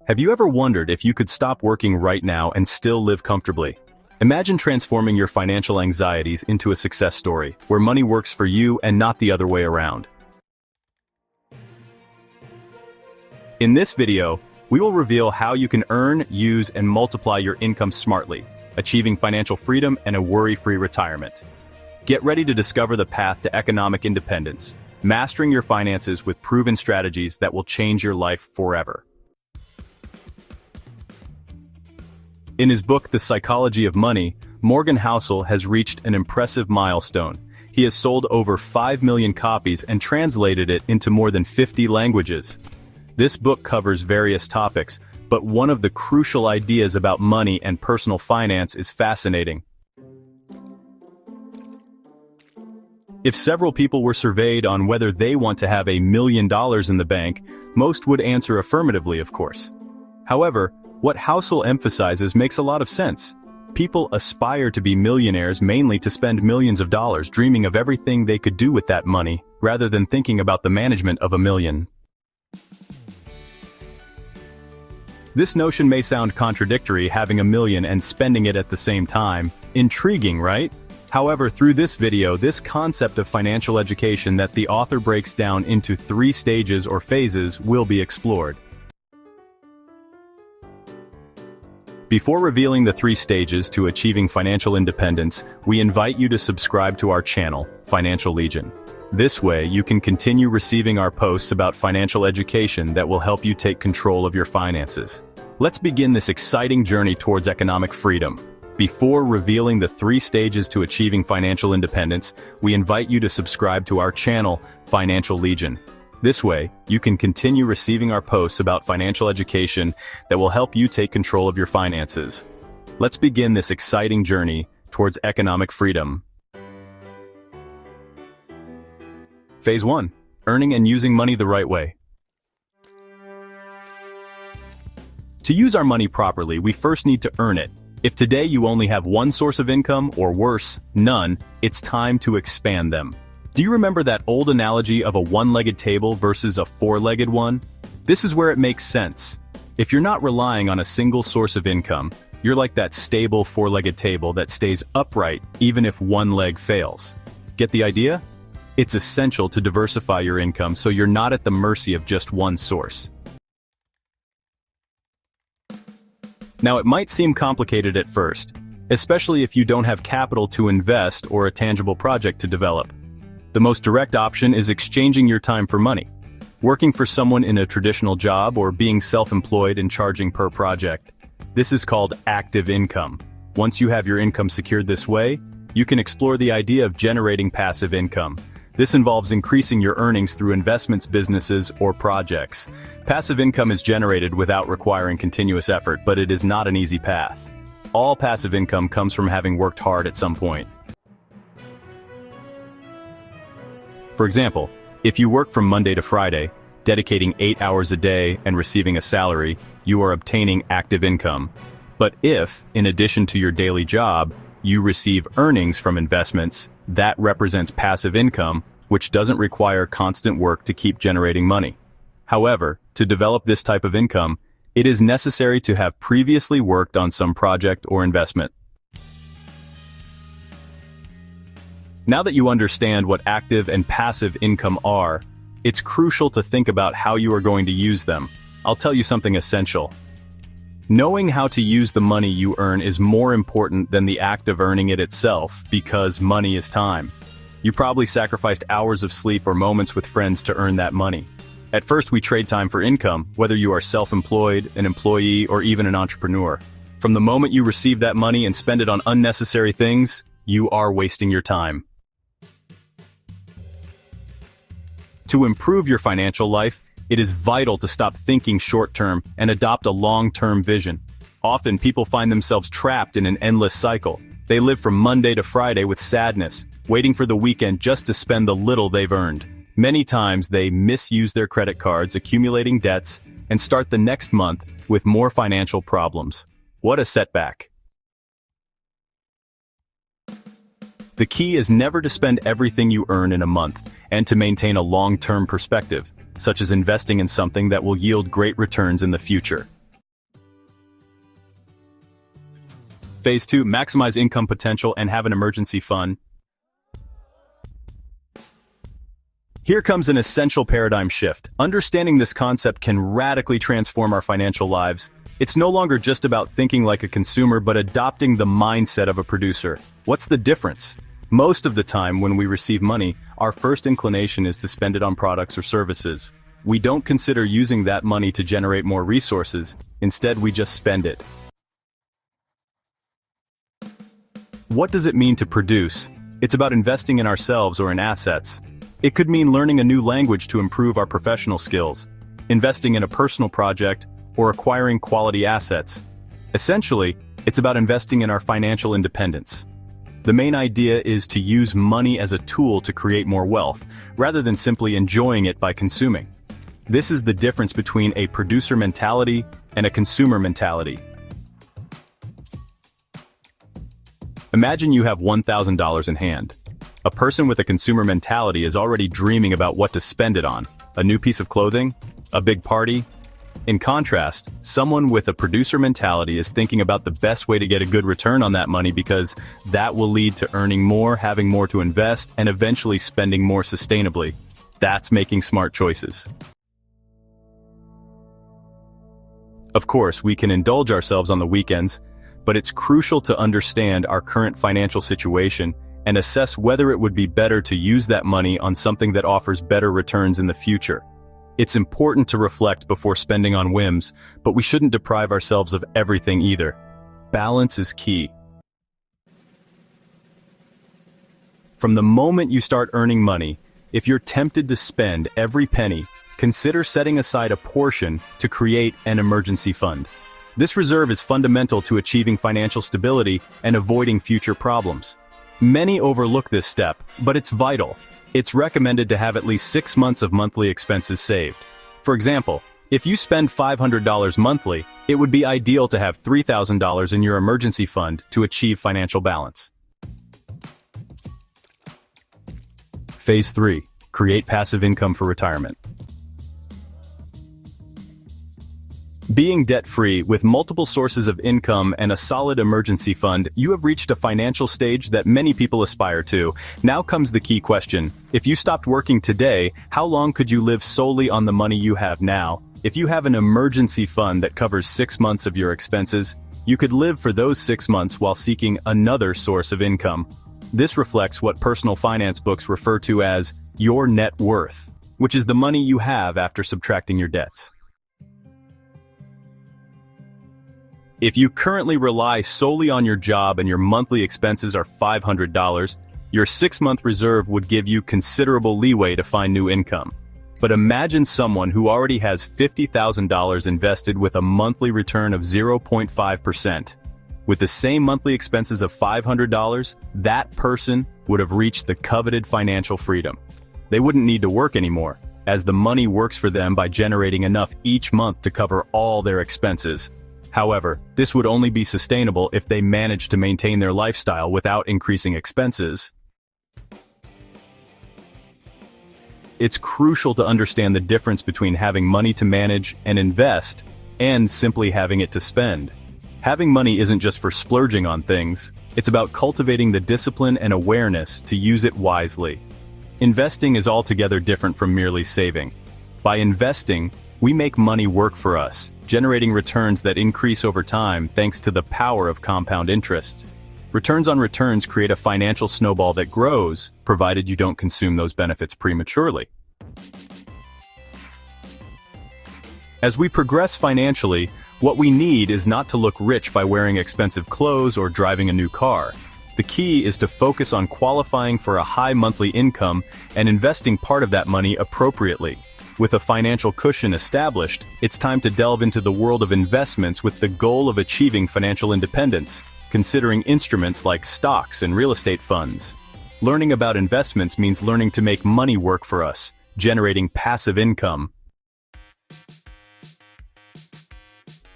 Have you ever wondered if you could stop working right now and still live comfortably? Imagine transforming your financial anxieties into a success story, where money works for you and not the other way around. In this video, we will reveal how you can earn, use, and multiply your income smartly, achieving financial freedom and a worry-free retirement. Get ready to discover the path to economic independence, mastering your finances with proven strategies that will change your life forever. In his book, The Psychology of Money, Morgan Housel has reached an impressive milestone. He has sold over 5 million copies and translated it into more than 50 languages. This book covers various topics, but one of the crucial ideas about money and personal finance is fascinating. If several people were surveyed on whether they want to have $1 million in the bank, most would answer affirmatively, of course. However, what Housel emphasizes makes a lot of sense. People aspire to be millionaires mainly to spend millions of dollars dreaming of everything they could do with that money, rather than thinking about the management of $1 million. This notion may sound contradictory, having $1 million and spending it at the same time. Intriguing, right? However, through this video, this concept of financial education that the author breaks down into 3 stages or phases will be explored. Before revealing the 3 stages to achieving financial independence, we invite you to subscribe to our channel, Financial Legion. This way, you can continue receiving our posts about financial education that will help you take control of your finances. Let's begin this exciting journey towards economic freedom. Before revealing the 3 stages to achieving financial independence, we invite you to subscribe to our channel, Financial Legion. This way, you can continue receiving our posts about financial education that will help you take control of your finances. Let's begin this exciting journey towards economic freedom. Phase 1. Earning and using money the right way. To use our money properly, we first need to earn it. If today you only have one source of income, or worse, none, it's time to expand them. Do you remember that old analogy of a one-legged table versus a four-legged one? This is where it makes sense. If you're not relying on a single source of income, you're like that stable four-legged table that stays upright even if one leg fails. Get the idea? It's essential to diversify your income so you're not at the mercy of just one source. Now, it might seem complicated at first, especially if you don't have capital to invest or a tangible project to develop. The most direct option is exchanging your time for money. Working for someone in a traditional job or being self-employed and charging per project. This is called active income. Once you have your income secured this way, you can explore the idea of generating passive income. This involves increasing your earnings through investments, businesses, or projects. Passive income is generated without requiring continuous effort, but it is not an easy path. All passive income comes from having worked hard at some point. For example, if you work from Monday to Friday, dedicating 8 hours a day and receiving a salary, you are obtaining active income. But if, in addition to your daily job, you receive earnings from investments, that represents passive income, which doesn't require constant work to keep generating money. However, to develop this type of income, it is necessary to have previously worked on some project or investment. Now that you understand what active and passive income are, it's crucial to think about how you are going to use them. I'll tell you something essential. Knowing how to use the money you earn is more important than the act of earning it itself, because money is time. You probably sacrificed hours of sleep or moments with friends to earn that money. At first, we trade time for income, whether you are self-employed, an employee, or even an entrepreneur. From the moment you receive that money and spend it on unnecessary things, you are wasting your time. To improve your financial life, it is vital to stop thinking short-term and adopt a long-term vision. Often, people find themselves trapped in an endless cycle. They live from Monday to Friday with sadness, waiting for the weekend just to spend the little they've earned. Many times, they misuse their credit cards, accumulating debts, and start the next month with more financial problems. What a setback. The key is never to spend everything you earn in a month, and to maintain a long-term perspective. such as investing in something that will yield great returns in the future. Phase 2, maximize income potential and have an emergency fund. Here comes an essential paradigm shift. Understanding this concept can radically transform our financial lives. It's no longer just about thinking like a consumer, but adopting the mindset of a producer. What's the difference? Most of the time when we receive money, our first inclination is to spend it on products or services. We don't consider using that money to generate more resources. Instead, we just spend it. What does it mean to produce? It's about investing in ourselves or in assets. It could mean learning a new language to improve our professional skills, investing in a personal project, or acquiring quality assets. Essentially, it's about investing in our financial independence. The main idea is to use money as a tool to create more wealth, rather than simply enjoying it by consuming. This is the difference between a producer mentality and a consumer mentality. Imagine you have $1,000 in hand. A person with a consumer mentality is already dreaming about what to spend it on. A new piece of clothing? A big party? In contrast, someone with a producer mentality is thinking about the best way to get a good return on that money, because that will lead to earning more, having more to invest, and eventually spending more sustainably. That's making smart choices. Of course, we can indulge ourselves on the weekends, but it's crucial to understand our current financial situation and assess whether it would be better to use that money on something that offers better returns in the future. It's important to reflect before spending on whims, but we shouldn't deprive ourselves of everything either. Balance is key. From the moment you start earning money, if you're tempted to spend every penny, consider setting aside a portion to create an emergency fund. This reserve is fundamental to achieving financial stability and avoiding future problems. Many overlook this step, but it's vital. It's recommended to have at least 6 months of monthly expenses saved. For example, if you spend $500 monthly, it would be ideal to have $3,000 in your emergency fund to achieve financial balance. Phase 3. Create passive income for retirement. Being debt-free with multiple sources of income and a solid emergency fund, you have reached a financial stage that many people aspire to. Now comes the key question. If you stopped working today, how long could you live solely on the money you have now? If you have an emergency fund that covers 6 months of your expenses, you could live for those 6 months while seeking another source of income. This reflects what personal finance books refer to as your net worth, which is the money you have after subtracting your debts. If you currently rely solely on your job and your monthly expenses are $500, your 6-month reserve would give you considerable leeway to find new income. But imagine someone who already has $50,000 invested with a monthly return of 0.5%. With the same monthly expenses of $500, that person would have reached the coveted financial freedom. They wouldn't need to work anymore, as the money works for them by generating enough each month to cover all their expenses. However, this would only be sustainable if they managed to maintain their lifestyle without increasing expenses. It's crucial to understand the difference between having money to manage and invest, and simply having it to spend. Having money isn't just for splurging on things, it's about cultivating the discipline and awareness to use it wisely. Investing is altogether different from merely saving. By investing, we make money work for us, generating returns that increase over time thanks to the power of compound interest. Returns on returns create a financial snowball that grows, provided you don't consume those benefits prematurely. As we progress financially, what we need is not to look rich by wearing expensive clothes or driving a new car. The key is to focus on qualifying for a high monthly income and investing part of that money appropriately. With a financial cushion established, it's time to delve into the world of investments with the goal of achieving financial independence, considering instruments like stocks and real estate funds. Learning about investments means learning to make money work for us, generating passive income.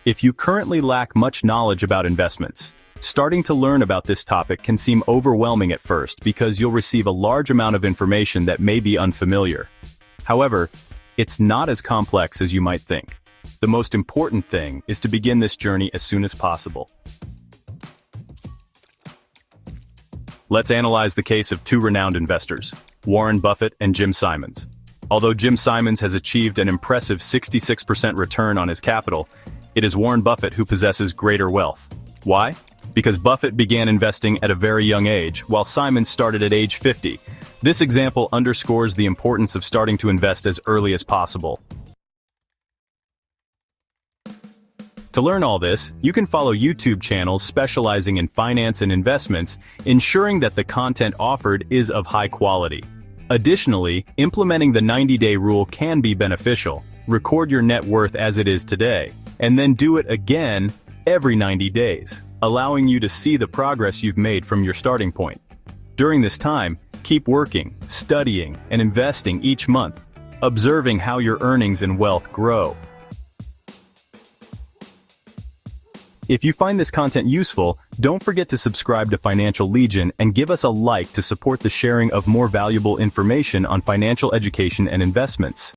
If you currently lack much knowledge about investments, starting to learn about this topic can seem overwhelming at first because you'll receive a large amount of information that may be unfamiliar. However, It's not as complex as you might think. The most important thing is to begin this journey as soon as possible. Let's analyze the case of two renowned investors, Warren Buffett and Jim Simons. Although Jim Simons has achieved an impressive 66% return on his capital, it is Warren Buffett who possesses greater wealth. Why? Because Buffett began investing at a very young age, while Simons started at age 50. This example underscores the importance of starting to invest as early as possible. To learn all this, you can follow YouTube channels specializing in finance and investments, ensuring that the content offered is of high quality. Additionally, implementing the 90-day rule can be beneficial. Record your net worth as it is today, and then do it again every 90 days, allowing you to see the progress you've made from your starting point. During this time, keep working, studying, and investing each month, observing how your earnings and wealth grow. If you find this content useful, don't forget to subscribe to Financial Legion and give us a like to support the sharing of more valuable information on financial education and investments.